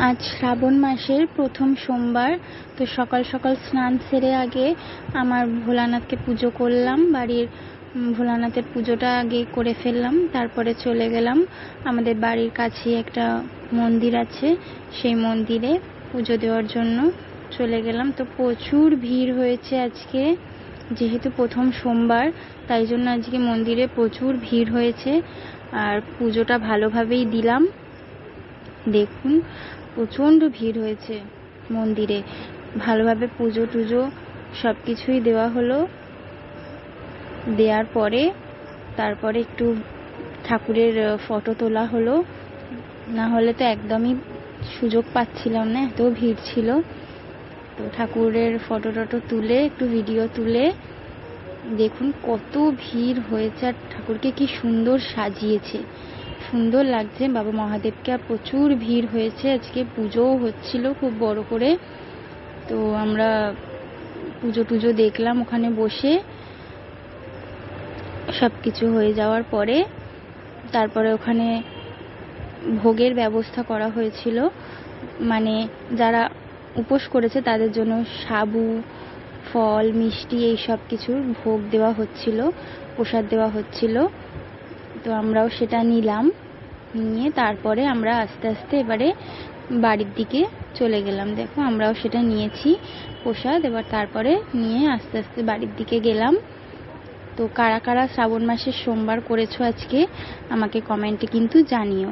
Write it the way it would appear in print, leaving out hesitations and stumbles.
আজ শ্রাবণ মাসের প্রথম সোমবার। তো সকাল সকাল স্নান সেরে আগে আমার ভোলানাথকে পুজো করলাম। বাড়ির ভোলানাথের পুজোটা আগে করে ফেললাম, তারপরে চলে গেলাম আমাদের বাড়ির কাছেই একটা মন্দির আছে, সেই মন্দিরে পুজো দেওয়ার জন্য চলে গেলাম। তো প্রচুর ভিড় হয়েছে আজকে, যেহেতু প্রথম সোমবার তাই জন্য আজকে মন্দিরে প্রচুর ভিড় হয়েছে। আর পুজোটা ভালোভাবেই দিলাম। দেখুন প্রচণ্ড ভিড় হয়েছে মন্দিরে, ভালোভাবে পুজো টুজো সব কিছুই দেওয়া হলো। দেওয়ার পরে তারপরে একটু ঠাকুরের ফটো তোলা হলো, না হলে তো একদমই সুযোগ পাচ্ছিলাম না, এত ভিড় ছিল। তো ঠাকুরের ফটো টটো তুলে একটু ভিডিও তুলে দেখুন কত ভিড় হয়েছে, আর ঠাকুরকে কি সুন্দর সাজিয়েছে, সুন্দর লাগছে বাবা মহাদেবকে। আর প্রচুর ভিড় হয়েছে, আজকে পুজোও হচ্ছিল খুব বড় করে। তো আমরা পুজো টুজো দেখলাম ওখানে বসে। সব কিছু হয়ে যাওয়ার পরে তারপরে ওখানে ভোগের ব্যবস্থা করা হয়েছিল, মানে যারা উপোস করেছে তাদের জন্য সাবু, ফল, মিষ্টি এই সব কিছুর ভোগ দেওয়া হচ্ছিল, প্রসাদ দেওয়া হচ্ছিল। তো আমরাও সেটা নিলাম, নিয়ে তারপরে আমরা আস্তে আস্তে এবারে বাড়ির দিকে চলে গেলাম। দেখো আমরাও সেটা নিয়েছি প্রসাদ, এবার তারপরে নিয়ে আস্তে আস্তে বাড়ির দিকে গেলাম। তো কারা কারা শ্রাবণ মাসের সোমবার করেছো আজকে আমাকে কমেন্টে কিন্তু জানিও।